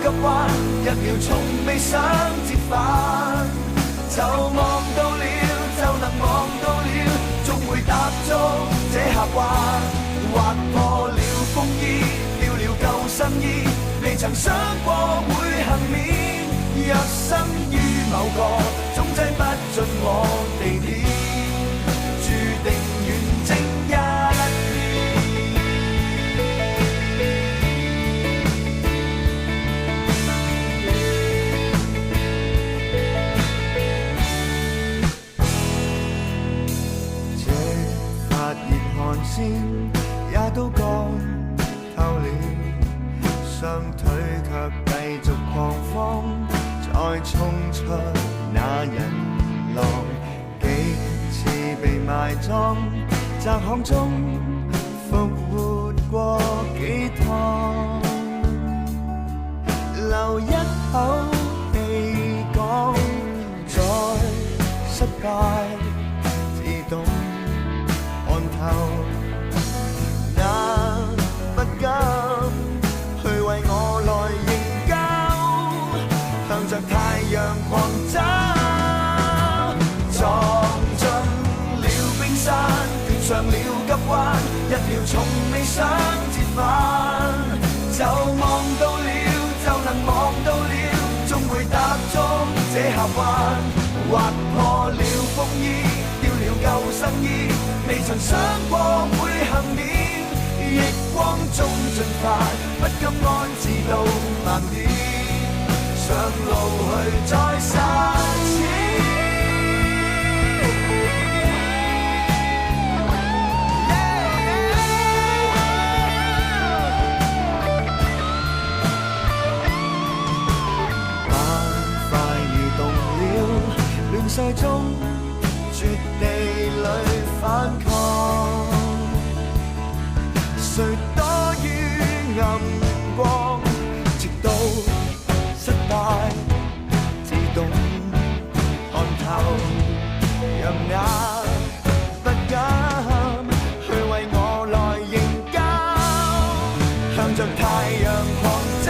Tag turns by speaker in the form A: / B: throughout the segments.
A: 急彎，一秒從未想折返，就望到了，就能望到了，終會踏足這峽灣，劃破了風衣，掉了舊新衣，未曾想過會幸免，若生於某個總擠不進我地點，注定遠征一也都乾透了，雙腿卻繼續狂歡，再衝出那人浪，幾次被埋葬，窄巷中復活過幾趟，留一口氣講，再失敗自動看透。不甘去為我來營救，向着太陽狂走，撞進了冰山，斷上了急彎，一秒從未想折返，就望到了，就能望到了，終會踏足這峽灣，劃破了風衣，掉了舊新衣，未曾想過會幸免，逆光中進發，不甘安置到慢點，上路去再實踐。板塊移動了，亂世中絕地裏反抗。誰多於暗光，直到失敗自動看透，讓那不甘去為我來營救，向着太陽狂走，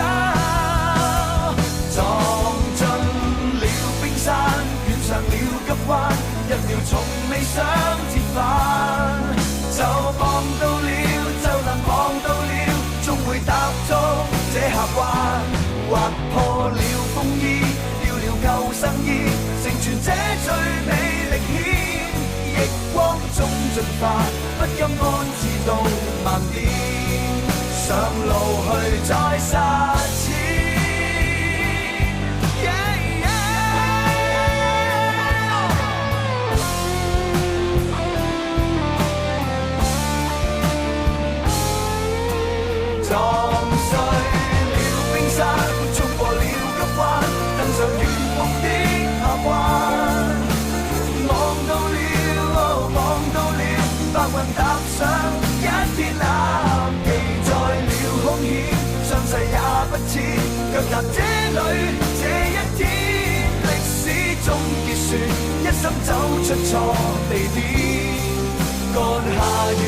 A: 撞進了冰山，遇上了急彎，一秒從未想折返，就望到了，望到了，終會踏足這峽灣，劃破了風衣，掉了舊新衣，成全這最美歷險，逆光中進發，不甘安置到慢點，上路去再實踐。撞碎了冰山，衝過了急彎，登上遠方的峽灣，望到了，望到了，白雲踏上一片藍，記載了兇險，傷勢也不淺，腳踏這裏這一天，歷史終結算，一生走出錯地點，幹下遠